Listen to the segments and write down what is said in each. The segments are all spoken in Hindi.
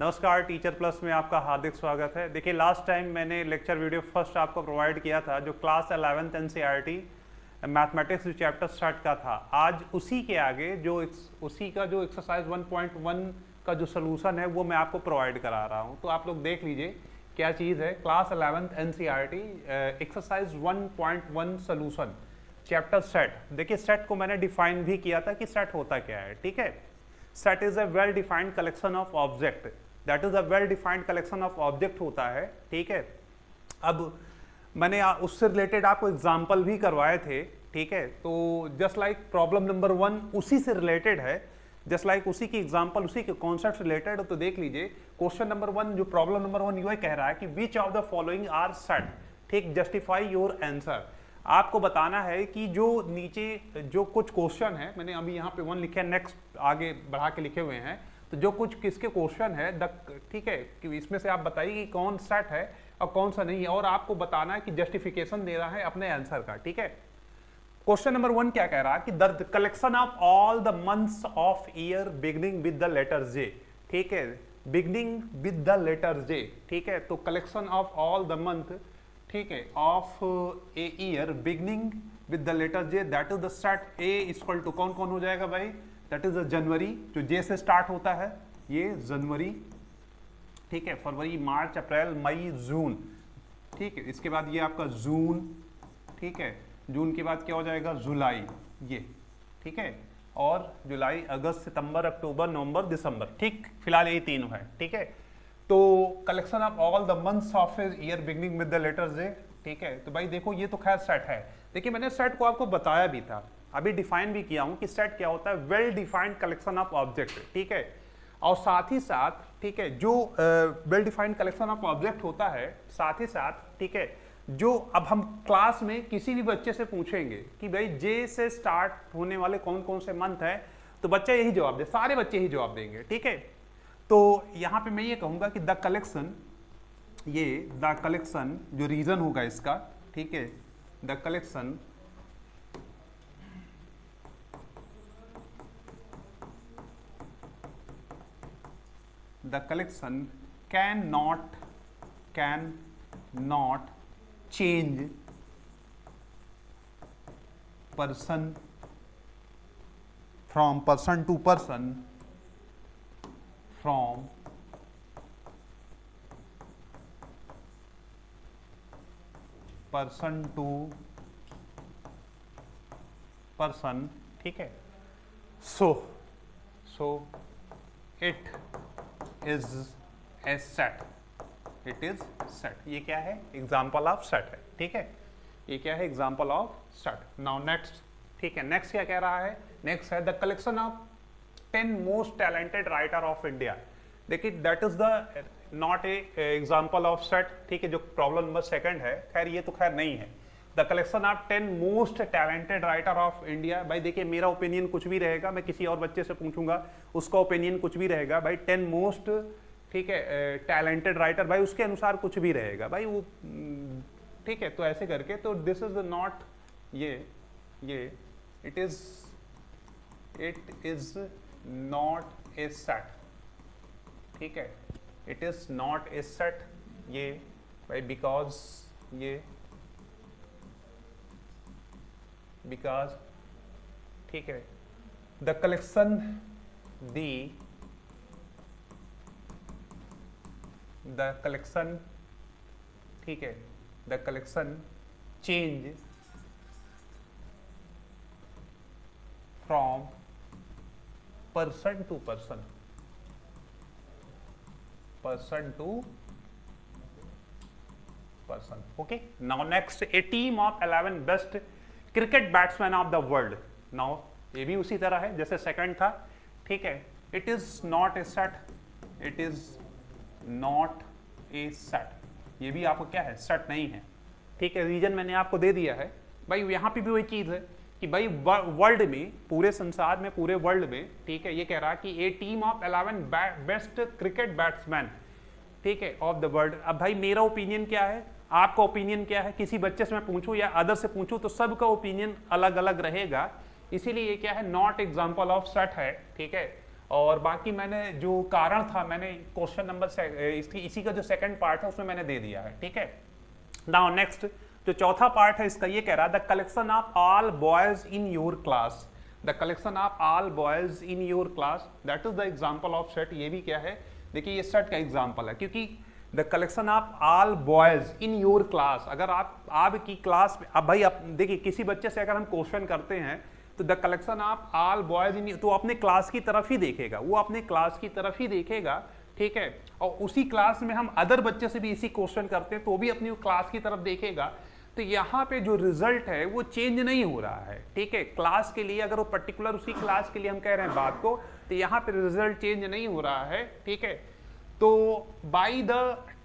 नमस्कार, टीचर प्लस में आपका हार्दिक स्वागत है। देखिए, लास्ट टाइम मैंने लेक्चर वीडियो फर्स्ट आपको प्रोवाइड किया था जो class 11th NCERT mathematics chapter start का था। आज उसी के आगे उसी का जो एक्सरसाइज 1.1 का जो सोल्यूशन है वो मैं आपको प्रोवाइड करा रहा हूँ। तो आप लोग देख लीजिए क्या चीज़ है। Class 11th NCERT exercise 1.1 solution chapter set. देखिए, सेट को मैंने डिफाइन भी किया था कि सेट होता क्या है। ठीक है, set is a well defined collection of object, that is a well defined collection of object होता है। ठीक है, अब मैंने उससे रिलेटेड आपको एग्जाम्पल भी करवाए थे। ठीक है, तो जस्ट लाइक प्रॉब्लम नंबर 1 उसी से रिलेटेड है, जस्ट लाइक उसी की एग्जाम्पल, उसी के कॉन्सेप्ट रिलेटेड। तो देख लीजिए, क्वेश्चन नंबर 1 जो प्रॉब्लम नंबर 1 ये कह रहा है कि which of the following are set, ठीक, जस्टिफाई योर आंसर। आपको बताना है कि जो नीचे जो कुछ क्वेश्चन है, मैंने अभी यहाँ पे 1 लिखे, नेक्स्ट आगे बढ़ा के लिखे हुए हैं, तो जो कुछ किसके क्वेश्चन है ठीक है, कि इसमें से आप बताइए कि कौन सेट है और कौन सा नहीं है, और आपको बताना है कि जस्टिफिकेशन दे रहा है अपने आंसर का। ठीक है, क्वेश्चन नंबर 1 क्या कह रहा है कि the collection of all the months of year beginning with the letter J. ठीक है, beginning with the letter J. ठीक है, तो collection of all the month, ठीक है, of a year beginning with the letter J, that is the set. A equal to कौन कौन हो जाएगा भाई, दैट इज द जनवरी, जो जे से स्टार्ट होता है, ये जनवरी। ठीक है, फरवरी, मार्च, अप्रैल, मई, जून। ठीक है, इसके बाद ये आपका जून। ठीक है, जून के बाद क्या हो जाएगा, जुलाई, ये। ठीक है, और जुलाई, अगस्त, सितंबर, अक्टूबर, नवंबर, दिसंबर। ठीक, फिलहाल यही तीनों है। ठीक है, तो collection of all the months of year beginning with the letter J. ठीक है, तो भाई देखो ये तो खैर सेट है। देखिए, मैंने सेट को आपको बताया भी था, अभी डिफाइन भी किया हूं कि सेट क्या होता है, well defined collection of object. ठीक है, और साथ ही साथ, ठीक है, जो well defined collection of object होता है, साथ ही साथ, ठीक है, जो अब हम क्लास में किसी भी बच्चे से पूछेंगे कि भाई जे से स्टार्ट होने वाले कौन कौन से मंथ है, तो बच्चा यही जवाब दे, सारे बच्चे ही जवाब देंगे। ठीक है, तो यहां पे मैं ये कहूंगा कि द कलेक्शन, ये द कलेक्शन जो रीजन होगा इसका, ठीक है, the collection can not change person from person to person, from person to person। ठीक है, so it is a set, it is set। ये क्या है, एग्जाम्पल ऑफ सेट है। ठीक है, ये क्या है, example of set. Now next, ठीक है, नेक्स्ट क्या कह रहा है, नेक्स्ट है the collection of 10 most talented writer of India. देखिए, that is the not a example of set. ठीक है, जो प्रॉब्लम नंबर 2 है, खैर ये तो खैर नहीं है। The collection of 10 most talented writer of India. भाई देखिए, मेरा ओपिनियन कुछ भी रहेगा, मैं किसी और बच्चे से पूछूंगा उसका ओपिनियन कुछ भी रहेगा। भाई 10 मोस्ट, ठीक है, टैलेंटेड राइटर, भाई उसके अनुसार कुछ भी रहेगा भाई वो। ठीक है, तो ऐसे करके, तो दिस इज नॉट ये it is not a set. ठीक है, it is not a set, ये भाई बिकॉज ठीक है, द कलेक्शन ठीक है, the collection change from person to person, okay। Now next, a team of 11 best cricket batsmen of the world। now ये भी उसी तरह है जैसे सेकंड था। ठीक है, it is not a set, it is not a set। ये भी आपको क्या है, सेट नहीं है। ठीक है, रीजन मैंने आपको दे दिया है। भाई यहाँ पे भी वही चीज है कि भाई वर्ल्ड में, पूरे संसार में, पूरे वर्ल्ड में, ठीक है, ये कह रहा है कि a team of 11 best cricket batsman, ठीक है, ऑफ द वर्ल्ड। अब भाई मेरा ओपिनियन क्या है, आपका ओपिनियन क्या है, किसी बच्चे से मैं पूछूं या अदर से पूछूं तो सबका ओपिनियन अलग अलग रहेगा। इसीलिए ये क्या है, नॉट एग्जाम्पल ऑफ सेट है। ठीक है, और बाकी मैंने जो कारण था मैंने क्वेश्चन नंबर इसी का जो सेकंड पार्ट है उसमें मैंने दे दिया है, ठीक है। नाउ नेक्स्ट जो चौथा पार्ट है इसका ये कह रहा है the collection of all boys in your class, the collection of all boys in your class that is the example of set. ये भी क्या है, देखिए ये सेट का एग्जांपल है, क्योंकि the collection of all boys in your class, अगर आपकी क्लास में अब भाई आप देखिए किसी बच्चे से अगर हम क्वेश्चन करते हैं तो the collection of all boys in, तो अपने क्लास की तरफ ही देखेगा, वो अपने क्लास की तरफ ही देखेगा, ठीक है। और उसी क्लास में हम अदर बच्चे से भी इसी क्वेश्चन करते हैं तो भी अपनी क्लास की तरफ देखेगा। तो यहाँ पे जो रिजल्ट है वो चेंज नहीं हो रहा है, ठीक है। क्लास के लिए अगर वो पर्टिकुलर उसी क्लास के लिए हम कह रहे हैं बात को, तो यहाँ पे रिजल्ट चेंज नहीं हो रहा है, ठीक है। तो बाई द,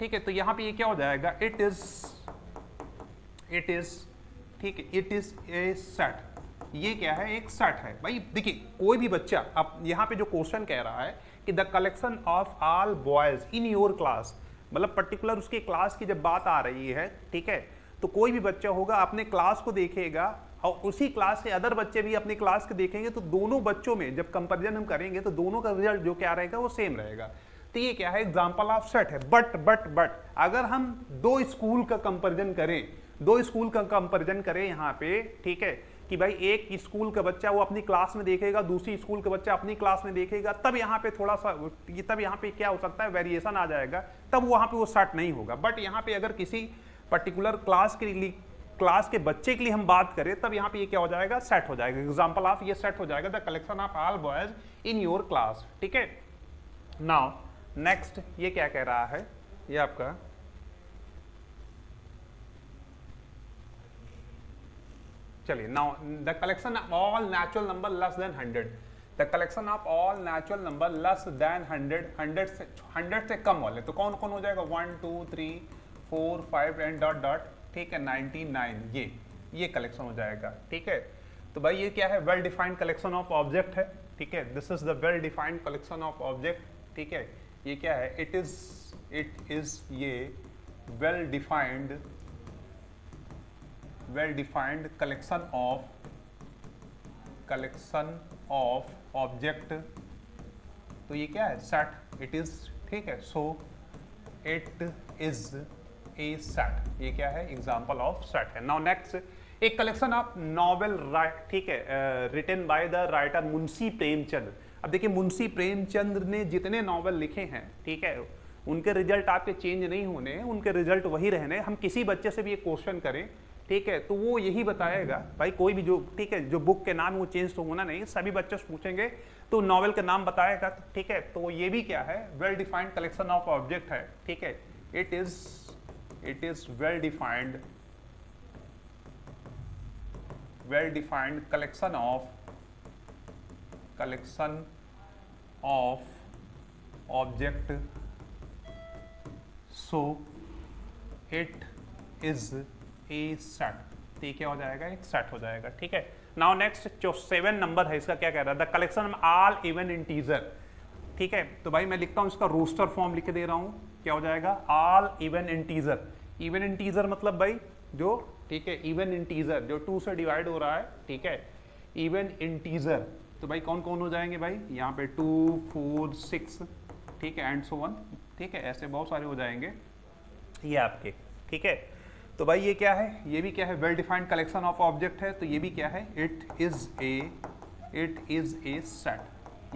ठीक है, तो यहाँ पे ये क्या हो जाएगा, इट इज, ठीक है, इट इज ए सेट। ये क्या है, एक सेट है भाई। देखिए कोई भी बच्चा, अब यहाँ पे जो क्वेश्चन कह रहा है कि the collection of all boys in your class, मतलब पर्टिकुलर उसके क्लास की जब बात आ रही है, ठीक है, तो कोई भी बच्चा होगा अपने क्लास को देखेगा और उसी क्लास के अदर बच्चे भी अपने क्लास के देखेंगे, तो दोनों बच्चों में जब कंपैरिजन हम करेंगे तो दोनों का रिजल्ट जो क्या रहेगा वो सेम रहेगा। तो ये क्या है, एग्जांपल ऑफ सेट है। बट अगर हम दो स्कूल का कंपैरिजन करें, यहाँ पे, ठीक है, कि भाई एक स्कूल का बच्चा वो अपनी क्लास में देखेगा, दूसरी स्कूल का बच्चा अपनी क्लास में देखेगा, तब यहाँ पे थोड़ा सा, तब यहाँ पे क्या हो सकता है, वेरिएशन आ जाएगा, तब वहाँ पे वो सेट नहीं होगा। बट यहाँ पे अगर किसी पर्टिकुलर क्लास के बच्चे के लिए हम बात करें, तब यहाँ पे ये क्या हो जाएगा, सेट हो जाएगा। एग्जाम्पल ऑफ ये सेट हो जाएगा the collection of all boys in your class, ठीक है। नाउ नेक्स्ट ये क्या कह रहा है, ये आपका चलिए, now the collection of all natural number less than 100, the collection of all natural number less than 100, 100 से कम वाले, तो कौन कौन हो जाएगा, 1 2 3 4 5 एंड डॉट डॉट, ठीक है, 99, ये कलेक्शन हो जाएगा, ठीक है। तो भाई ये क्या है, well defined collection of object है, ठीक है, this is the well defined collection of object, ठीक है। ये क्या है, इट इज ये well defined collection of object, तो ये क्या है, सेट, इट इज, ठीक है। So it is a set, ये क्या है, एग्जाम्पल ऑफ सेट है। नाउ नेक्स्ट, एक कलेक्शन ऑफ नॉवेल, ठीक है, written by the writer Munshi Premchand. अब देखिए मुंशी प्रेमचंद ने जितने नॉवेल लिखे हैं, ठीक है, उनके रिजल्ट आपके चेंज नहीं होने, उनके रिजल्ट वही रहने। हम किसी बच्चे से भी एक क्वेश्चन करें, ठीक है, तो वो यही बताएगा भाई, कोई भी जो, ठीक है, जो बुक के नाम वो चेंज तो होना नहीं, सभी बच्चे से पूछेंगे तो नॉवेल का नाम बताएगा, ठीक है। तो ये भी क्या है, well defined collection of object है, ठीक है। It is well defined collection of object, so it is a set, तो ये क्या हो जाएगा, एक सेट हो जाएगा, ठीक है। नाउ नेक्स्ट जो 7 नंबर है इसका क्या कह रहा है, the collection of all even integer, ठीक है। तो भाई मैं लिखता हूं इसका रोस्टर फॉर्म लिख दे रहा हूं, क्या हो जाएगा, all even integer. Even integer मतलब भाई जो, ठीक है, इवन इंटीजर जो 2 से डिवाइड हो रहा है, ठीक है, इवन इंटीजर, तो भाई कौन कौन हो जाएंगे भाई, यहाँ पे 2 4 6, ठीक है, एंड सो ऑन, ठीक है, ऐसे बहुत सारे हो जाएंगे ये आपके, ठीक है। तो भाई ये क्या है, ये भी क्या है, well defined collection of object है, तो ये भी क्या है, इट इज ए सेट,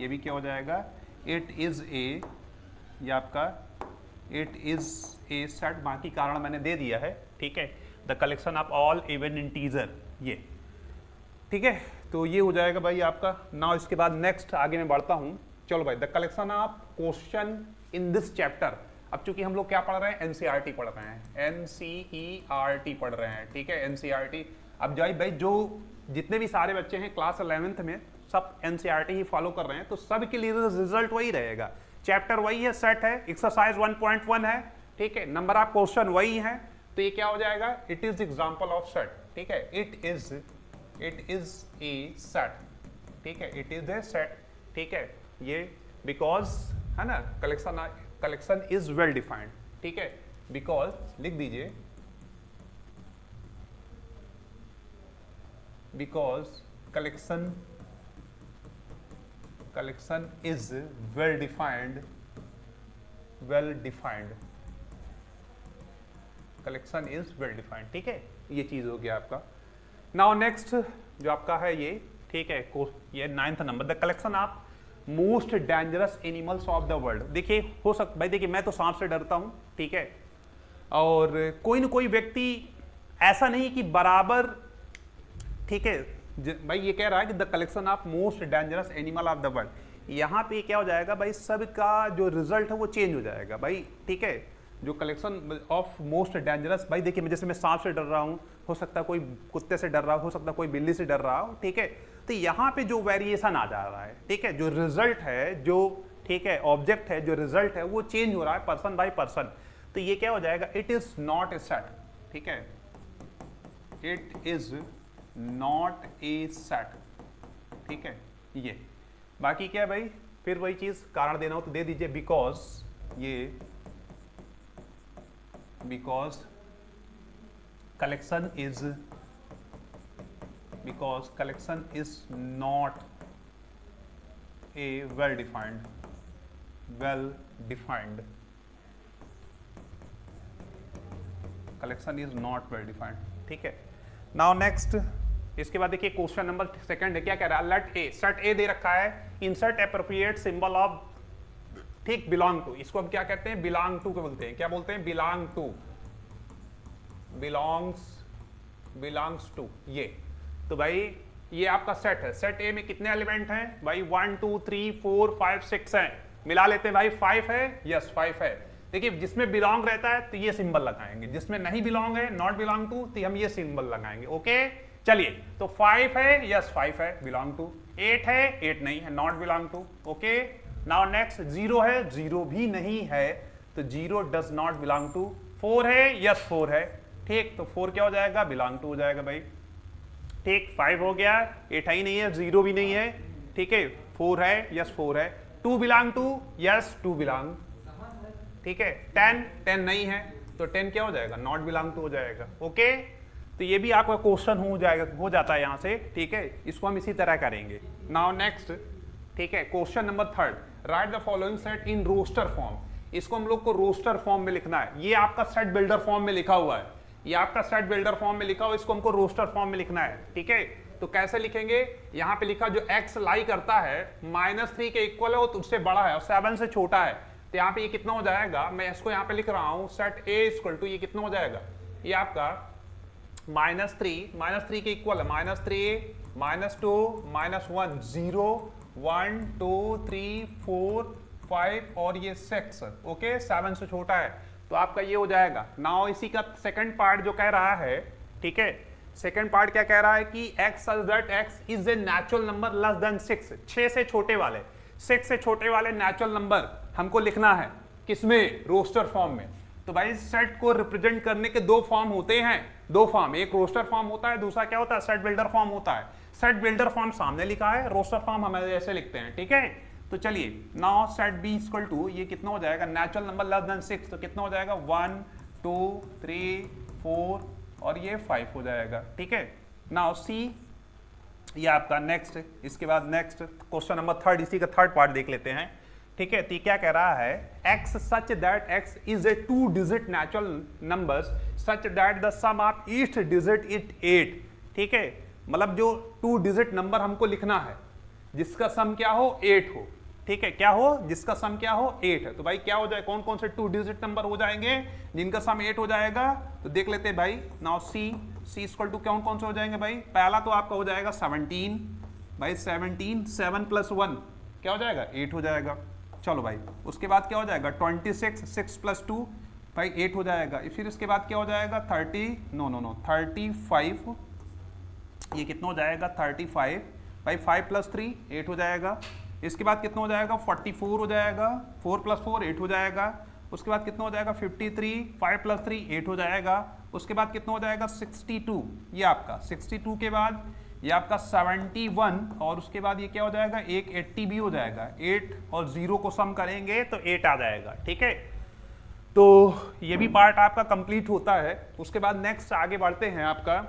ये भी क्या हो जाएगा, इट इज ए, ये आपका इट इज ए सेट। बाकी कारण मैंने दे दिया है, ठीक है, the collection of all even integer, ये, ठीक है। तो ये हो जाएगा भाई आपका। नाउ इसके बाद नेक्स्ट आगे मैं बढ़ता हूँ, चलो भाई, the collection of question in this chapter. अब चूंकि हम लोग क्या पढ़ रहे हैं, एनसीईआरटी पढ़ रहे हैं, एनसीईआरटी पढ़ रहे हैं, ठीक है, एनसीईआरटी। अब भाई जो जितने भी सारे बच्चे हैं क्लास 11th में, सब एनसीईआरटी ही फॉलो कर रहे हैं, तो सब के लिए रिजल्ट वही रहेगा, चैप्टर वही है, सेट है, एक्सरसाइज 1.1 है, ठीक है, नंबर ऑफ क्वेश्चन वही है, तो ये क्या हो जाएगा, it is example of set, ठीक है, इट इज ए सेट, ठीक है, इट इज ए सेट, ठीक है, ये बिकॉज है ना, कलेक्शन इज वेल डिफाइंड, ठीक है, बिकॉज लिख दीजिए, because collection collection is well defined, collection is well defined, ठीक है, ये चीज हो गया आपका। नाउ नेक्स्ट जो आपका है ये, ठीक है, ये 9th number, the collection of most dangerous animals of the world. देखिए हो सकता भाई, देखिए मैं तो सांप से डरता हूं, ठीक है, और कोई ना कोई व्यक्ति ऐसा नहीं कि बराबर, ठीक है भाई, ये कह रहा है कि the collection of most dangerous animal of the world. यहाँ पे क्या हो जाएगा भाई, सबका जो रिजल्ट है वो चेंज हो जाएगा भाई, ठीक है, जो कलेक्शन ऑफ मोस्ट डेंजरस, भाई देखिए मैं जैसे मैं सांप से डर रहा हूँ, हो सकता है कोई कुत्ते से डर रहा हो सकता है कोई बिल्ली से डर रहा हो, ठीक है, तो यहाँ पे जो वेरिएशन आ जा रहा है, ठीक है, जो रिजल्ट है, जो ठीक है ऑब्जेक्ट है, जो रिजल्ट है वो चेंज हो रहा है पर्सन बाय पर्सन। तो ये क्या हो जाएगा, it is not a set, ठीक है, it is not a set, ठीक है, ये बाकी क्या है भाई, फिर वही चीज कारण देना हो तो दे दीजिए, बिकॉज ये, because collection is not a well defined collection is not well defined, ठीक है। नाउ नेक्स्ट, इसके बाद देखिए क्वेश्चन नंबर सेकंड है, क्या कह रहा है, लेट ए, सेट ए दे रखा है, इंसर्ट एप्रोप्रिएट सिंबल ऑफ, ठीक, बिलोंग टू, इसको हम क्या कहते हैं, बिलोंग टू को बोलते हैं, क्या बोलते हैं, बिलोंग टू, बिलोंग्स टू, ये तो भाई ये आपका सेट है, सेट ए में कितने एलिमेंट हैं भाई, 1 2 3 4 5 6 हैं, मिला लेते हैं भाई, 5 है, यस 5 है। देखिए जिसमें बिलोंग रहता है तो ये सिंबल लगाएंगे, जिसमें नहीं बिलोंग है, नॉट बिलोंग टू, तो हम ये सिंबल लगाएंगे, ओके। चलिए तो 5 है, यस 5 है, बिलोंग टू, 8 है, 8 नहीं है, not belong to, okay. Now next 0 है, 0 भी नहीं है, तो 0 डज नॉट बिलोंग टू, 4 है, यस 4 है, ठीक, तो 4 क्या हो जाएगा, बिलोंग टू हो जाएगा भाई, ठीक। 5 हो गया, 8 ही नहीं है, 0 भी नहीं है, ठीक है, 4 है, यस 4 है, 2 बिलोंग टू, यस 2 बिलोंग, ठीक है। 10 नहीं है, तो 10 क्या हो जाएगा, नॉट बिलोंग टू हो जाएगा, ओके। तो ये भी आपका क्वेश्चन हो जाता है यहाँ से, ठीक है, इसको हम इसी तरह करेंगे। नाउ नेक्स्ट, ठीक है, question number 3, write the following set in roster form. इसको हम लोग को रोस्टर फॉर्म में लिखना है, ये आपका सेट बिल्डर फॉर्म में लिखा हुआ है, ये आपका सेट बिल्डर फॉर्म में लिखा हुआ, इसको हमको रोस्टर फॉर्म में लिखना है, ठीक है। तो कैसे लिखेंगे, यहाँ पे लिखा जो x लाई करता है -3 के इक्वल है, वो तो उससे बड़ा है और 7 से छोटा है, तो यहाँ पे ये कितना हो जाएगा, मैं इसको यहाँ पे लिख रहा हूँ, सेट a इक्वल टू, ये कितना हो जाएगा, ये आपका -3 के इक्वल है, -3 -2 -1 0 1 2 3 4 5 और ये 6, ओके, 7 से छोटा है, तो आपका ये हो जाएगा। नाउ इसी का सेकंड पार्ट जो कह रहा है, ठीक है, सेकंड पार्ट क्या कह रहा है कि x such that x is a natural number less than 6, 6 से छोटे वाले, 6 से छोटे वाले नेचुरल नंबर हमको लिखना है, किसमें, रोस्टर फॉर्म में। तो भाई सेट को रिप्रेजेंट करने के 2 फॉर्म होते हैं, 2 फॉर्म, एक रोस्टर फॉर्म होता है, दूसरा क्या होता है, सेट बिल्डर फॉर्म होता है। सेट बिल्डर फॉर्म सामने लिखा है, रोस्टर फॉर्म हम ऐसे लिखते हैं, ठीक है। तो चलिए now set B equal to, ये कितना हो जाएगा, नेचुरल नंबर लेस देन 6, तो कितना हो जाएगा, 1 2 3 4 और ये 5 हो जाएगा, ठीक है। नाउ सी, ये आपका नेक्स्ट, इसके बाद नेक्स्ट क्वेश्चन नंबर 3, इसी का थर्ड पार्ट देख लेते हैं, ठीक है। तो क्या कह रहा है, x such that x is a 2 digit natural numbers such that the sum of each digit is 8, ठीक है, मतलब जो 2 डिजिट नंबर हमको लिखना है जिसका सम क्या हो, 8 हो, ठीक है, क्या हो, जिसका सम क्या हो, 8 है। तो भाई क्या हो जाए, कौन कौन से 2 डिजिट नंबर हो जाएंगे जिनका सम 8 हो जाएगा, तो देख लेते हैं भाई। नाउ सी इक्वल टू कौन कौन से हो जाएंगे भाई, पहला तो आपका हो जाएगा 17 भाई, 17 7 + 1 क्या हो जाएगा, 8 हो जाएगा, चलो भाई। उसके बाद क्या हो जाएगा, 26 6 + 2 भाई 8 हो जाएगा। फिर इसके बाद क्या हो जाएगा, 35, ये कितना हो जाएगा, 35 भाई, 5 + 3 8 हो जाएगा। इसके बाद कितना हो जाएगा, 44 हो जाएगा, 4 + 4 8 हो जाएगा। उसके बाद कितना हो जाएगा, 53 5 + 3 8 हो जाएगा। उसके बाद कितना हो जाएगा, 62, ये आपका 62 के बाद ये आपका 71 और उसके बाद ये क्या हो जाएगा, एक 80 भी हो जाएगा। 8 और 0 को सम करेंगे तो 8 आ जाएगा, ठीक है। तो ये भी पार्ट आपका कंप्लीट होता है। उसके बाद नेक्स्ट आगे बढ़ते हैं आपका,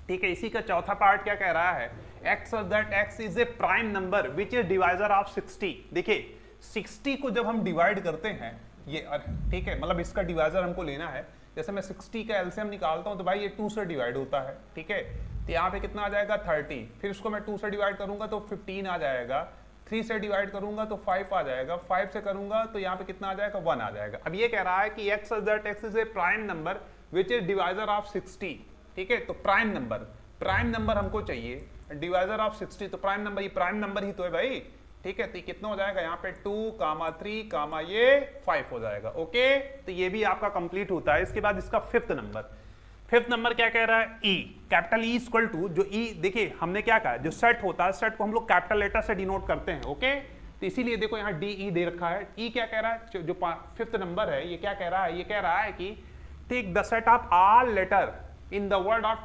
ठीक है। इसी का चौथा पार्ट क्या कह रहा है, x that x is a prime number which is divisor of 60। देखिए 60 को जब हम डिवाइड करते हैं ये, ठीक है, मतलब इसका डिवाइजर हमको लेना है। जैसे मैं 60 का एलसीएम निकालता हूं तो भाई ये 2 से डिवाइड होता है, ठीक है, तो यहाँ पे कितना आ जाएगा 30, फिर इसको मैं 2 से डिवाइड करूंगा तो 15 आ जाएगा, 3 से डिवाइड करूंगा तो 5 आ जाएगा, 5 से करूंगा तो यहाँ पे कितना आ जाएगा 1 आ जाएगा। अब ये कह रहा है कि x that x is a prime number which is divisor of 60, ठीक है, तो प्राइम नंबर हमको चाहिए, डिवाइजर ऑफ 60, तो प्राइम नंबर, ये प्राइम नंबर ही तो है भाई, ठीक है, तो कितना हो जाएगा यहाँ पे 2, 3, ये 5 हो जाएगा। ओके, तो ये भी आपका कंप्लीट होता है। इसके बाद इसका फिफ्थ नंबर क्या कह रहा है, ई, कैपिटल ई इक्वल टू, जो ई देखिए हमने क्या कहा, जो सेट होता है सेट को हम लोग कैपिटल लेटर से डिनोट करते हैं। ओके, तो इसीलिए देखो यहाँ डी ई दे रखा है। ई क्या कह रहा है, जो फिफ्थ नंबर है ये क्या कह रहा है, ये कह रहा है कि take the set of all letter in the word of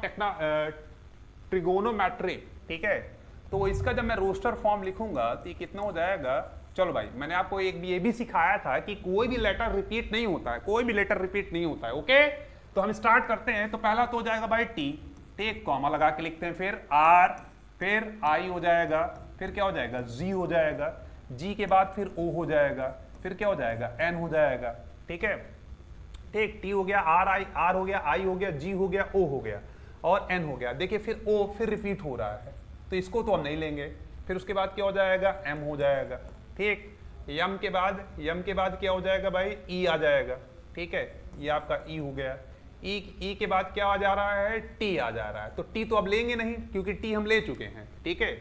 trigonometry, ठीक है, तो इसका जब मैं रोस्टर फॉर्म लिखूंगा तो ये कितना हो जाएगा। चलो भाई, मैंने आपको एक ये भी सिखाया था कि कोई भी लेटर रिपीट नहीं होता है, ओके, तो हम स्टार्ट करते हैं। तो पहला तो हो जाएगा भाई टी, एक कॉमा लगा के लिखते हैं, फिर आर, फिर आई हो जाएगा, फिर क्या हो जाएगा जी हो जाएगा, जी के बाद फिर ओ हो जाएगा, फिर क्या हो जाएगा एन हो जाएगा, ठीक है, ठीक, टी हो गया, आर हो गया, आई हो गया, जी हो गया, ओ हो गया और एन हो गया। देखिए फिर ओ फिर रिपीट हो रहा है तो इसको तो हम नहीं लेंगे। फिर उसके बाद क्या हो जाएगा एम हो जाएगा, ठीक, यम के बाद क्या हो जाएगा भाई ई आ जाएगा, ठीक है, ये आपका ई हो गया। ई के बाद क्या आ जा रहा है टी आ जा रहा है, तो टी तो अब लेंगे नहीं क्योंकि टी हम ले चुके हैं, ठीक है,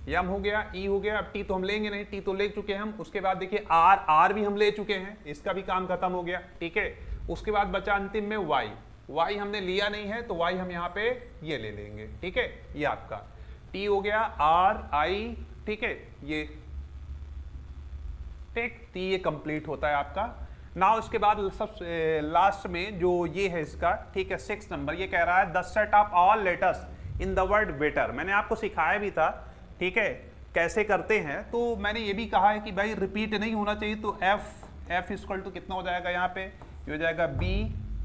यम हो गया, ई हो गया, अब टी तो हम लेंगे नहीं, टी तो ले चुके हैं हम। उसके बाद देखिए आर भी हम ले चुके हैं, इसका भी काम खत्म हो गया, ठीक है। उसके बाद बचा अंतिम में वाई हमने लिया नहीं है तो वाई हम यहाँ पे ये ले लेंगे, ठीक है, ये आपका टी हो गया, आर आई, ठीक है, ये ठीक, ये कंप्लीट होता है आपका। ना उसके बाद सब लास्ट में जो ये है इसका, ठीक है, 6 नंबर, ये कह रहा है the set of all letters in the word waiter. मैंने आपको सिखाया भी था, ठीक है, कैसे करते हैं। तो मैंने ये भी कहा है कि भाई रिपीट नहीं होना चाहिए, तो एफ इक्वल टू कितना हो जाएगा यहाँ पे, ये हो जाएगा बी,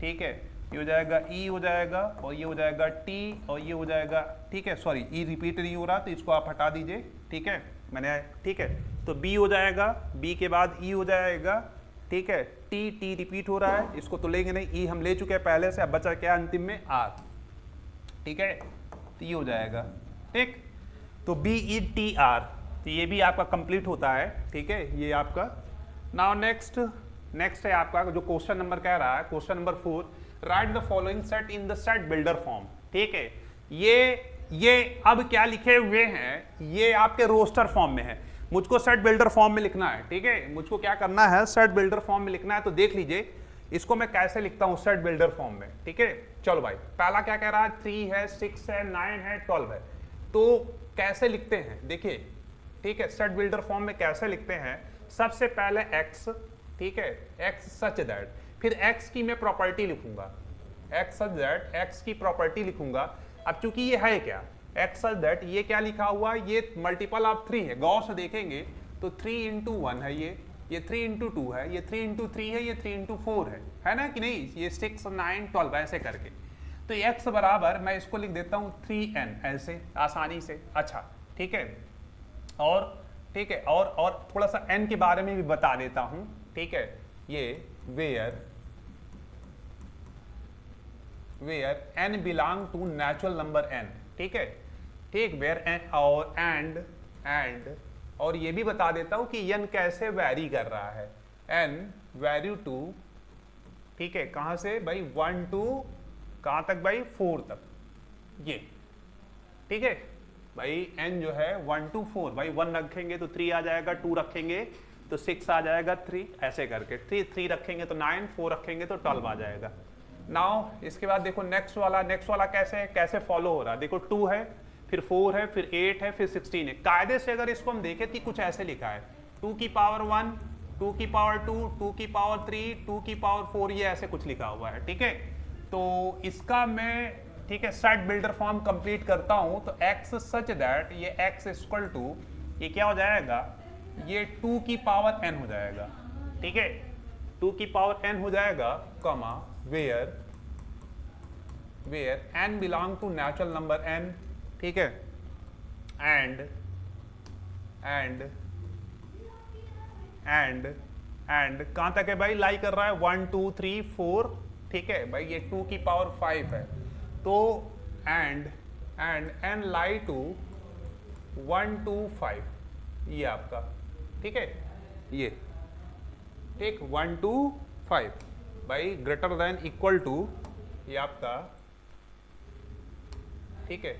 ठीक है, ये हो जाएगा ई हो जाएगा और ये हो जाएगा टी और ये हो जाएगा, ठीक है, सॉरी ई रिपीट नहीं हो रहा तो इसको आप हटा दीजिए, ठीक है, मैंने, ठीक है, तो बी हो जाएगा, बी के बाद ई हो जाएगा, ठीक है, टी रिपीट हो रहा है, इसको तो लेंगे नहीं, ई हम ले चुके हैं पहले से, अब बचा क्या अंतिम में आर, ठीक है, तो ये हो जाएगा, ठीक, तो बी ई टी आर, तो ये भी आपका कंप्लीट होता है, ठीक है, ये आपका। नाउ नेक्स्ट है आपका जो क्वेश्चन नंबर कह रहा है, question number 4, right the following set in the set builder form, ठीक है, ये अब क्या लिखे हुए हैं, ये आपके रोस्टर फॉर्म में है, मुझको सेट बिल्डर फॉर्म में लिखना है, ठीक है, मुझको क्या करना है सेट बिल्डर फॉर्म में लिखना है। तो देख लीजिए इसको मैं कैसे लिखता हूं सेट बिल्डर फॉर्म में, ठीक है। चलो भाई, पहला क्या कह रहा है 3 है, 6 है, 9 है, 12 है, तो कैसे लिखते हैं देखिए, ठीक है, सेट बिल्डर फॉर्म में कैसे लिखते हैं। सबसे पहले x, ठीक है, x सच दैट, फिर x की मैं प्रॉपर्टी लिखूंगा, x सच दैट, x की प्रॉपर्टी लिखूंगा। अब चूंकि ये है क्या x सच दैट, ये क्या लिखा हुआ है, ये मल्टीपल ऑफ 3 है, गौर से देखेंगे तो 3 इंटू 1 है, ये 3 इंटू 2 है, ये 3 इंटू 3 है, ये 3 इंटू 4 है ना कि नहीं, ये 6, 9, 12 ऐसे करके। तो x बराबर मैं इसको लिख देता हूँ 3n, ऐसे आसानी से। अच्छा, ठीक है, और ठीक है, और थोड़ा सा n के बारे में भी बता देता हूँ, ठीक है, ये where n belong to natural number n, ठीक है, ठीक, वेयर n और एंड और ये भी बता देता हूं कि n कैसे वैरी कर रहा है, n वैरी टू, ठीक है, कहां से भाई 1 to कहां तक भाई 4 तक, ये ठीक है भाई, n जो है 1 to 4, भाई 1 रखेंगे तो 3 आ जाएगा, 2 रखेंगे तो 6 आ जाएगा, 3 ऐसे करके, 3 रखेंगे तो 9, 4 रखेंगे तो 12 आ जाएगा। नाउ इसके बाद देखो नेक्स्ट वाला कैसे फॉलो हो रहा है, देखो 2 है, फिर 4 है, फिर 8 है, फिर 16 है। कायदे से अगर इसको हम देखें तो कुछ ऐसे लिखा है 2 की पावर 1, 2 की पावर 2, 2 की पावर 3, 2 की पावर 4, ये ऐसे कुछ लिखा हुआ है, ठीक है। तो इसका मैं, ठीक है, सेट बिल्डर फॉर्म कंप्लीट करता हूं तो x सच दैट, ये x इक्वल टू, ये क्या हो जाएगा, ये 2 की पावर n हो जाएगा, ठीक है, 2 की पावर n हो जाएगा, comma where n belong to natural number n, ठीक है, एंड कहां तक है भाई? लाई कर रहा है 1 2 3 4, ठीक है भाई, ये 2 की पावर 5 है, तो एंड एन लाई टू 1 2 5, ये आपका, ठीक है, ये ठीक 1 2 5 भाई ग्रेटर देन इक्वल टू, ये आपका, ठीक है,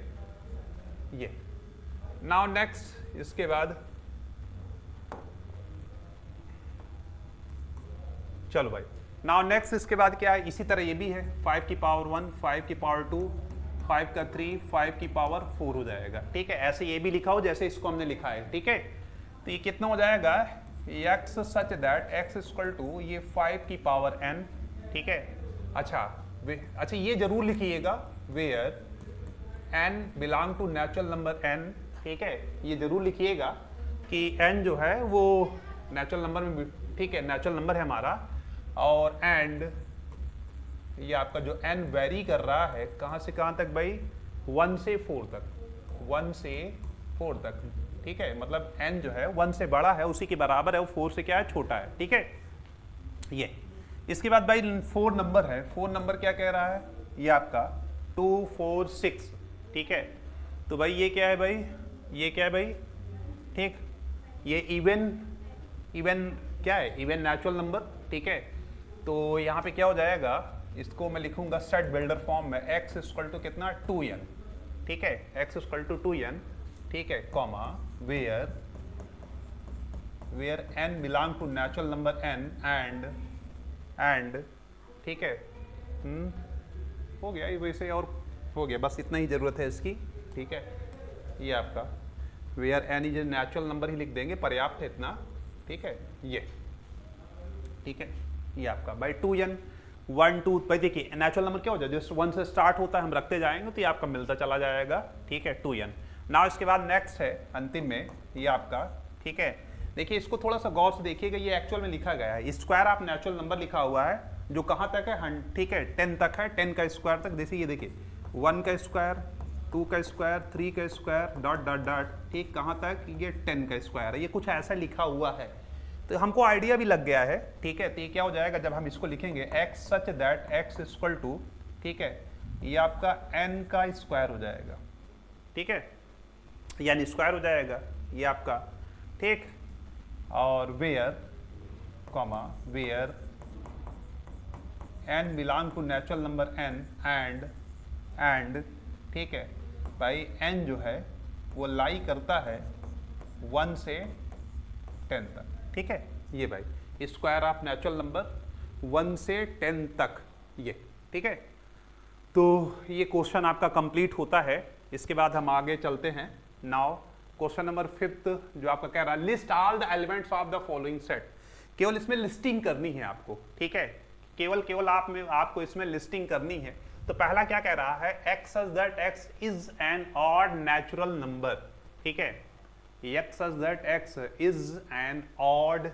ये। नाउ नेक्स्ट, इसके बाद चलो भाई, नाउ नेक्स्ट इसके बाद क्या है? इसी तरह ये भी है 5 की पावर 1, 5 की पावर 2, 5 का 3, 5 की पावर 4 हो जाएगा, ठीक है। ऐसे ये भी लिखा हो जैसे इसको हमने लिखा है, ठीक है। तो ये कितना हो जाएगा? x such that x equal to ये 5 की पावर n, ठीक है। अच्छा ये जरूर लिखिएगा where n belong to natural number n, ठीक है, ये जरूर लिखिएगा कि n जो है वो नेचुरल नंबर में, ठीक है, नेचुरल नंबर है हमारा, और एंड ये आपका जो n वेरी कर रहा है कहाँ से कहाँ तक भाई? 1 से 4 तक, 1 से 4 तक, ठीक है, मतलब n जो है 1 से बड़ा है, उसी के बराबर है, वो 4 से क्या है? छोटा है, ठीक है, ये। इसके बाद भाई 4 नंबर है, 4 नंबर क्या कह रहा है? ये आपका 2 4 6, ठीक है। तो भाई ये क्या है भाई? ये क्या है भाई? ठीक, ये इवन क्या है? इवन नेचुरल नंबर, ठीक है। तो यहाँ पे क्या हो जाएगा? इसको मैं लिखूंगा सेट बिल्डर फॉर्म में, x इक्वल टू कितना? 2n, ठीक है, x इक्वल टू 2n, ठीक है, comma where n belong to natural number n and, ठीक है, हो गया ये वैसे, और हो गया, बस इतना ही जरूरत है इसकी, ठीक है। ये आपका where n is natural number ही लिख देंगे, पर्याप्त है इतना, ठीक है, ये, ठीक है। ये आपका भाई 2n 1 2, भाई देखिए नेचुरल नंबर क्या हो जाए? जस्ट 1 से स्टार्ट होता है, हम रखते जाएंगे तो ये आपका मिलता चला जाएगा, ठीक है, 2n। नाउ इसके बाद नेक्स्ट है अंतिम में ये आपका, ठीक है। देखिए इसको थोड़ा सा गौर से देखिएगा, ये एक्चुअल में लिखा गया है, स्क्वायर आप नेचुरल नंबर लिखा हुआ है जो कहाँ तक है? ठीक है, 10 तक है, 10 का स्क्वायर तक। जैसे ये देखिए 1 का स्क्वायर, 2 का स्क्वायर, 3 का स्क्वायर, डॉट डॉट डॉट, ठीक, कहाँ तक? ये 10 का स्क्वायर है, ये कुछ ऐसा लिखा हुआ है, तो हमको आइडिया भी लग गया है, ठीक है। तो ये क्या हो जाएगा जब हम इसको लिखेंगे? x such that x equal to, ठीक है, ये आपका n का स्क्वायर हो जाएगा, ठीक है, यानी स्क्वायर हो जाएगा ये आपका, ठीक। और where n belong to natural number n and, ठीक है भाई, n जो है वो लाई करता है 1 से 10 तक, ठीक है। ये भाई स्क्वायर ऑफ नेचुरल नंबर 1 से 10 तक, ये, ठीक है। तो ये क्वेश्चन आपका कंप्लीट होता है। इसके बाद हम आगे चलते हैं। नाउ क्वेश्चन नंबर 5 जो आपका कह रहा है list all the elements of the following set. केवल इसमें लिस्टिंग करनी है आपको, ठीक है, केवल आपको इसमें लिस्टिंग करनी है। तो पहला क्या कह रहा है? x such that x is an odd natural number, ठीक है, x such that x is an odd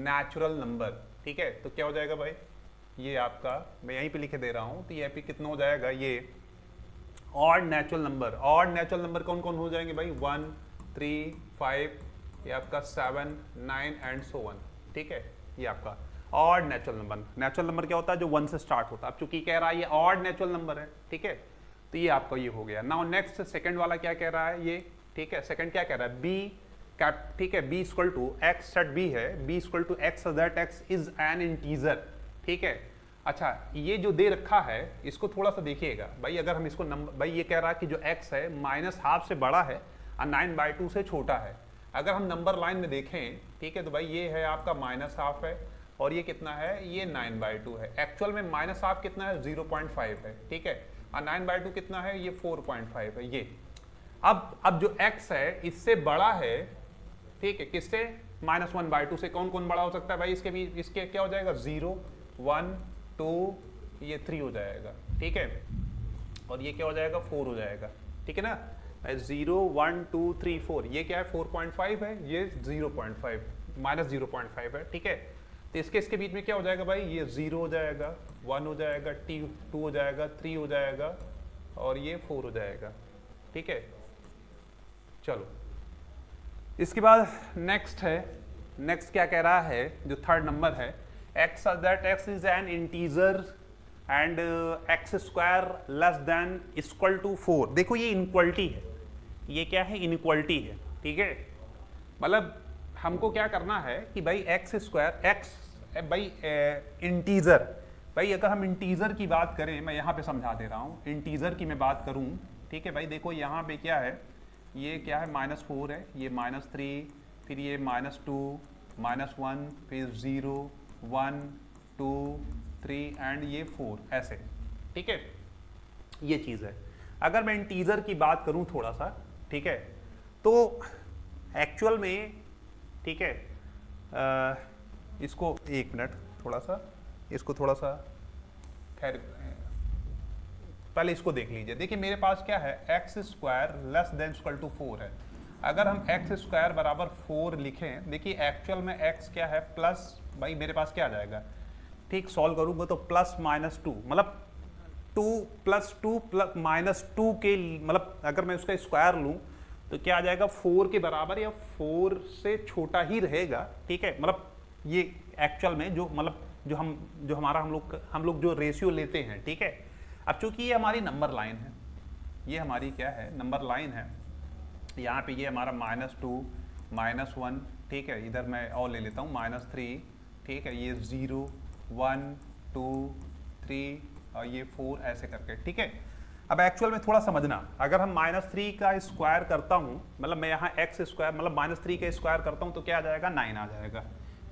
natural number, ठीक है। तो क्या हो जाएगा भाई? ये आपका मैं यहीं पे लिखे दे रहा हूं, तो ये पे कितना हो जाएगा? ये ऑड नेचुरल नंबर कौन कौन हो जाएंगे भाई? 1 3 5, ये आपका 7 9 एंड सो वन, ठीक है। ये आपका ऑड नेचुरल नंबर क्या होता है? जो 1 से स्टार्ट होता है। अब चूंकि कह रहा है ये ऑड नेचुरल नंबर है, ठीक है, तो ये आपका ये हो गया। नाउ नेक्स्ट सेकंड वाला क्या कह रहा है? ये, ठीक है, सेकंड क्या कह रहा है? बी कैप, ठीक है, B equal to X set B है, B equal to X that x is an integer, ठीक है। अच्छा, ये जो दे रखा है इसको थोड़ा सा देखिएगा भाई। अगर हम इसको नंबर, भाई ये कह रहा है कि जो x है -½ से बड़ा है और 9/2 से छोटा है। अगर हम नंबर लाइन में देखें, ठीक है, तो भाई ये है आपका -½ है और ये कितना है? ये 9/2 है। एक्चुअल में -½ कितना है? 0.5 है, ठीक है, और 9/2 कितना है? ये 4.5 है। ये अब जो x है इससे बड़ा है, ठीक है, किससे? -1/2 से। कौन कौन बड़ा हो सकता है भाई इसके बीच? इसके क्या हो जाएगा? 0 1 2, ये 3 हो जाएगा, ठीक है, और ये क्या हो जाएगा? 4 हो जाएगा, ठीक है ना। 0 1 2 3 4, ये क्या है? 4.5 है, ये 0.5 -0.5 है, ठीक है। तो इसके बीच में क्या हो जाएगा भाई? ये 0 हो जाएगा, 1 हो जाएगा, 2 हो जाएगा, 3 हो जाएगा और ये 4 हो जाएगा, ठीक है। चलो इसके बाद नेक्स्ट है, नेक्स्ट क्या कह रहा है, जो थर्ड नंबर है, x that x is an integer and x square less than equal to 4। देखो ये इनक्वलिटी है, ये क्या है, इनक्वलिटी है, ठीक है। मतलब हमको क्या करना है कि भाई एक्स स्क्वायर, एक्स भाई इंटीजर, भाई अगर हम इंटीजर की बात करें, मैं यहाँ पे समझा दे रहा हूँ, इंटीजर की मैं बात करूँ, ठीक है भाई। देखो यहाँ पे क्या है, ये क्या है, -4 है, ये -3, फिर ये -2, -1, फिर 0, 1, 2, 3 एंड ये 4, ऐसे, ठीक है। ये चीज़ है। अगर मैं इंटीजर की बात करूं थोड़ा सा, ठीक है, तो एक्चुअल में, ठीक है, इसको एक मिनट, थोड़ा सा इसको थोड़ा सा, खैर पहले इसको देख लीजिए। देखिए मेरे पास क्या है, x square less than equal to 4 है। अगर हम एक्स स्क्वायर बराबर 4 लिखें, देखिए एक्चुअल में एक्स क्या है, प्लस, भाई मेरे पास क्या आ जाएगा, ठीक, सॉल्व करूंगा तो प्लस -2, मतलब 2 + 2 + -2 के, मतलब अगर मैं उसका स्क्वायर लूं तो क्या आ जाएगा, 4 के बराबर या 4 से छोटा ही रहेगा, ठीक है। मतलब ये एक्चुअल में जो, मतलब जो हमारा हम लोग जो रेशियो लेते हैं, ठीक है। अब चूंकि ये हमारी नंबर लाइन है, ये हमारी क्या है, नंबर लाइन है, यहाँ पे ये हमारा -2, -1, ठीक है, इधर मैं और ले लेता हूँ -3, ठीक है, ये 0, 1, 2, 3 और ये 4, ऐसे करके, ठीक है। अब एक्चुअल में थोड़ा समझना, अगर हम -3 का स्क्वायर करता हूँ, मतलब मैं यहाँ एक्स स्क्वायर मतलब -3 का स्क्वायर करता हूँ तो क्या आ जाएगा, 9 आ जाएगा।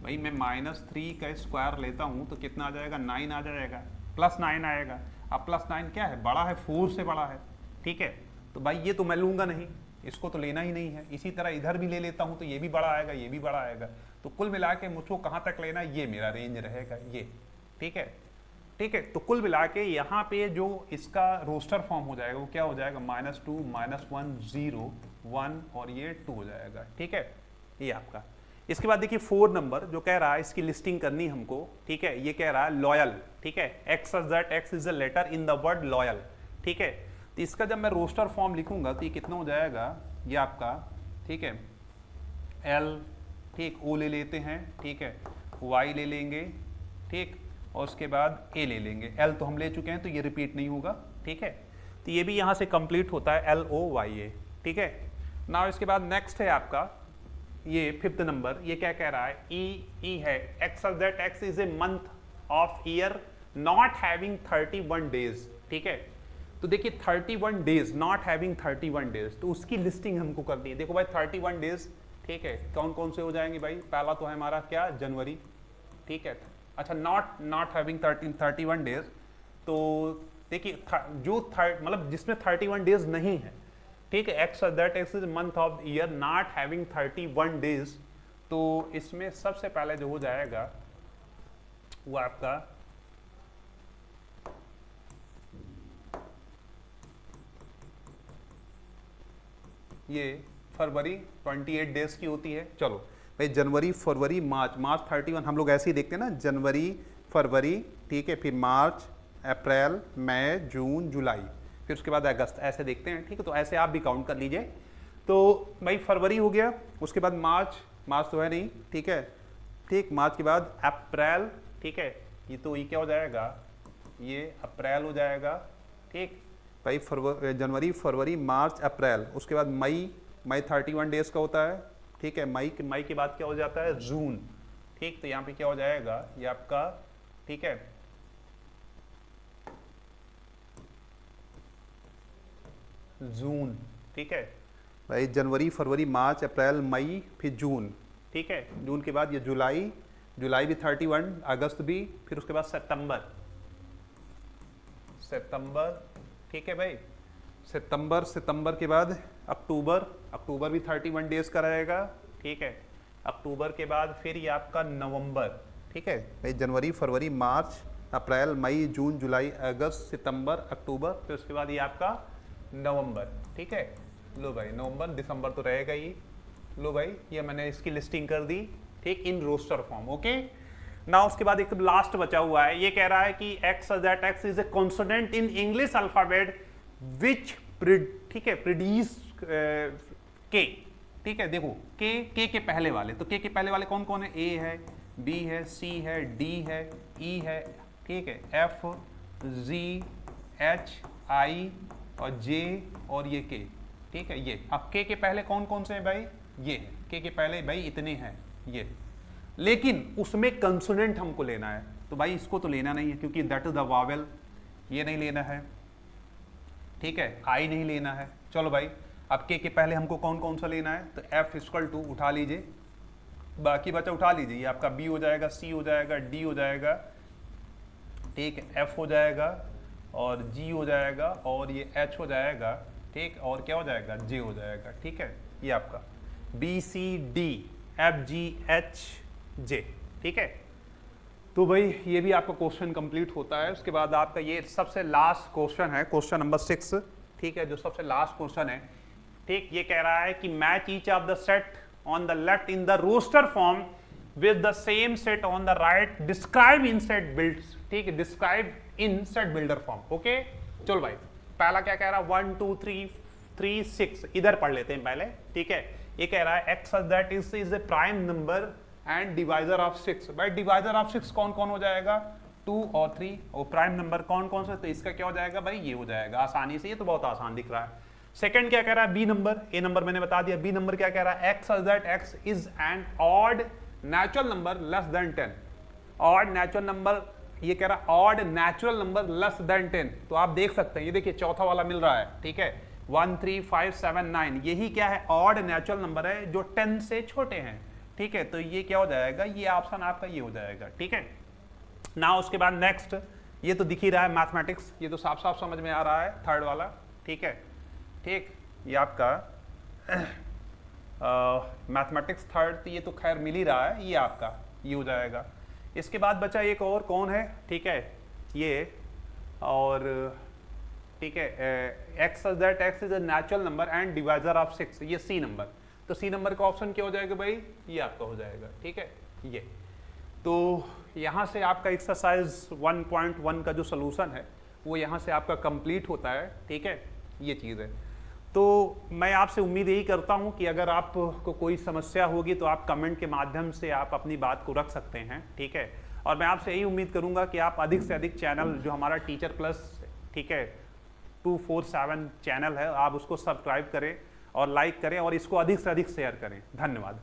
भाई मैं -3 का स्क्वायर लेता हूँ तो कितना आ जाएगा, 9 आ जाएगा, +9 आएगा। अब +9 क्या है, बड़ा है, 4 से बड़ा है, ठीक है। तो भाई ये तो मैं लूँगा नहीं, इसको तो लेना ही नहीं है। इसी तरह इधर भी ले लेता हूँ तो ये भी बड़ा आएगा, ये भी बड़ा आएगा। तो कुल मिला के मुझको कहाँ तक लेना है, ये मेरा रेंज रहेगा, ये, ठीक है, ठीक है। तो कुल मिला के यहाँ पे जो इसका रोस्टर फॉर्म हो जाएगा वो क्या हो जाएगा, -2, -1, 0, 1 और ये 2 हो जाएगा, ठीक है। ये आपका। इसके बाद देखिए 4 नंबर जो कह रहा है, इसकी लिस्टिंग करनी हमको, ठीक है। ये कह रहा है लॉयल, ठीक है, x that x is a letter in the word loyal, ठीक है। तो इसका जब मैं रोस्टर फॉर्म लिखूंगा तो ये कितना हो जाएगा, ये आपका, ठीक है, एल, ठीक, ओ ले लेते हैं, ठीक है, वाई ले लेंगे, ठीक, और उसके बाद ए ले लेंगे। एल तो हम ले चुके हैं तो ये रिपीट नहीं होगा, ठीक है। तो ये भी यहाँ से कंप्लीट होता है, LOYA, ठीक है। नाउ इसके बाद नेक्स्ट है आपका ये 5th नंबर, ये क्या कह रहा है, ई है, x that x is a month of year not having 31 days, ठीक है। तो देखिए 31 डेज, नॉट हैविंग 31 डेज, तो उसकी लिस्टिंग हमको करनी है। देखो भाई 31 डेज, ठीक है, कौन कौन से हो जाएंगे भाई, पहला तो है हमारा क्या, जनवरी, ठीक है। अच्छा, नॉट हैविंग 31 डेज, तो देखिए जो मतलब जिसमें 31 डेज नहीं है, ठीक है, x that x is month of year not having 31 days, तो इसमें सबसे पहले जो हो जाएगा वो आपका ये फरवरी 28 डेज की होती है। चलो भाई जनवरी, फरवरी, मार्च, मार्च 31 हम लोग ऐसे ही देखते हैं ना, जनवरी, फरवरी, ठीक है, फिर मार्च, अप्रैल, मई, जून, जुलाई, फिर उसके बाद अगस्त, ऐसे देखते हैं, ठीक है। तो ऐसे आप भी काउंट कर लीजिए। तो भाई फरवरी हो गया, उसके बाद मार्च, मार्च तो है नहीं, ठीक है, ठीक, मार्च के बाद अप्रैल, ठीक है, ये तो ये क्या हो जाएगा, ये अप्रैल हो जाएगा, ठीक भाई, जनवरी, फरवरी, मार्च, अप्रैल, उसके बाद मई, मई 31 डेज का होता है, ठीक है। मई के बाद क्या हो जाता है, जून, ठीक। तो यहाँ पे क्या हो जाएगा, ये आपका, ठीक है, जून, ठीक है भाई, जनवरी, फरवरी, मार्च, अप्रैल, मई, फिर जून, ठीक है। जून के बाद ये जुलाई, जुलाई भी 31, अगस्त भी, फिर उसके बाद सितंबर, सितंबर, ठीक है भाई, सितंबर, सितंबर के बाद अक्टूबर, अक्टूबर भी 31 डेज का रहेगा, ठीक है। अक्टूबर के बाद फिर ये आपका नवंबर, ठीक है भाई, जनवरी, फरवरी, मार्च, अप्रैल, मई, जून, जुलाई, अगस्त, सितंबर, अक्टूबर, फिर उसके बाद ये आपका नवंबर, ठीक है। लो भाई नवंबर, दिसंबर तो रहेगा ही। लो भाई ये मैंने इसकी लिस्टिंग कर दी, ठीक, इन रोस्टर फॉर्म, ओके। ना उसके बाद एक लास्ट बचा हुआ है, ये कह रहा है कि X that x is a consonant in English alphabet which, ठीक है, प्रोड्यूस के, ठीक है। देखो के के पहले वाले, तो के पहले वाले कौन कौन है, ए है, बी है, सी है, डी है, ई है, ठीक है, एफ, जी, एच, आई और जे और ये के, ठीक है। ये अब के पहले कौन कौन से हैं भाई, ये है के पहले भाई इतने हैं ये, लेकिन उसमें कंसोनेंट हमको लेना है, तो भाई इसको तो लेना नहीं है क्योंकि दैट इज द वावेल, ये नहीं लेना है, ठीक है, आई नहीं लेना है। चलो भाई अब के पहले हमको कौन कौन सा लेना है, तो एफ इक्वल टू उठा लीजिए, बाकी बचा उठा लीजिए, ये आपका बी हो जाएगा, सी हो जाएगा, डी हो जाएगा, ठीक है, एफ हो जाएगा और जी हो जाएगा और ये एच हो जाएगा, ठीक, और क्या हो जाएगा, जे हो जाएगा, ठीक है। ये आपका B C D F G H J, ठीक है। तो भाई ये भी आपका क्वेश्चन कंप्लीट होता है। उसके बाद आपका ये सबसे लास्ट क्वेश्चन है, क्वेश्चन नंबर 6, ठीक है, जो सबसे लास्ट क्वेश्चन है, ठीक। ये कह रहा है कि match each of the set on the left in the roster form with the same set on the right, describe in set builds, ठीक है, describe in set builder form. Okay चलो भाई पहला क्या कह रहा है, 1 2 3 6, इधर पढ़ लेते हैं पहले, ठीक है। ये कह रहा है x that is a prime number and divisor of 6। भाई डिवाइजर ऑफ 6 कौन कौन हो जाएगा, 2 और 3, और प्राइम नंबर कौन कौन सा, तो इसका क्या हो जाएगा भाई, ये हो जाएगा आसानी से, ये तो बहुत आसान दिख रहा है। सेकंड क्या कह रहा है, बी नंबर, ए नंबर मैंने बता दिया, बी नंबर क्या कह रहा है, x that x is N odd natural number less than 10, odd natural number, ये कह रहा है odd natural number less than 10। तो आप देख सकते हैं, ये देखिए चौथा वाला मिल रहा है, ठीक है, 1 3 5 7 9, यही क्या है, ऑड नेचुरल नंबर है जो 10 से छोटे हैं, ठीक है। तो ये क्या हो जाएगा, ये ऑप्शन आपका ये हो जाएगा, ठीक है ना। उसके बाद नेक्स्ट, ये तो दिख ही रहा है मैथमेटिक्स, ये तो साफ साफ समझ में आ रहा है, थर्ड वाला, ठीक है, ठीक, ये आपका मैथमेटिक्स थर्ड, तो ये तो खैर मिल ही रहा है, ये आपका ये हो जाएगा। इसके बाद बचा एक और कौन है, ठीक है, ये और ठीक है, x that x is a natural number and divisor of 6, ये सी नंबर, तो सी नंबर का ऑप्शन क्या हो जाएगा भाई, ये आपका हो जाएगा, ठीक है। ये तो यहाँ से आपका एक्सरसाइज 1.1 का जो सोल्यूशन है वो यहाँ से आपका कंप्लीट होता है, ठीक है, ये चीज़ है। तो मैं आपसे उम्मीद यही करता हूँ कि अगर आपको कोई समस्या होगी तो आप कमेंट के माध्यम से आप अपनी बात को रख सकते हैं, ठीक है। और मैं आपसे यही उम्मीद करूँगा कि आप अधिक से अधिक चैनल जो हमारा टीचर प्लस, ठीक है, 247 चैनल है, आप उसको सब्सक्राइब करें और लाइक करें और इसको अधिक से अधिक शेयर करें। धन्यवाद।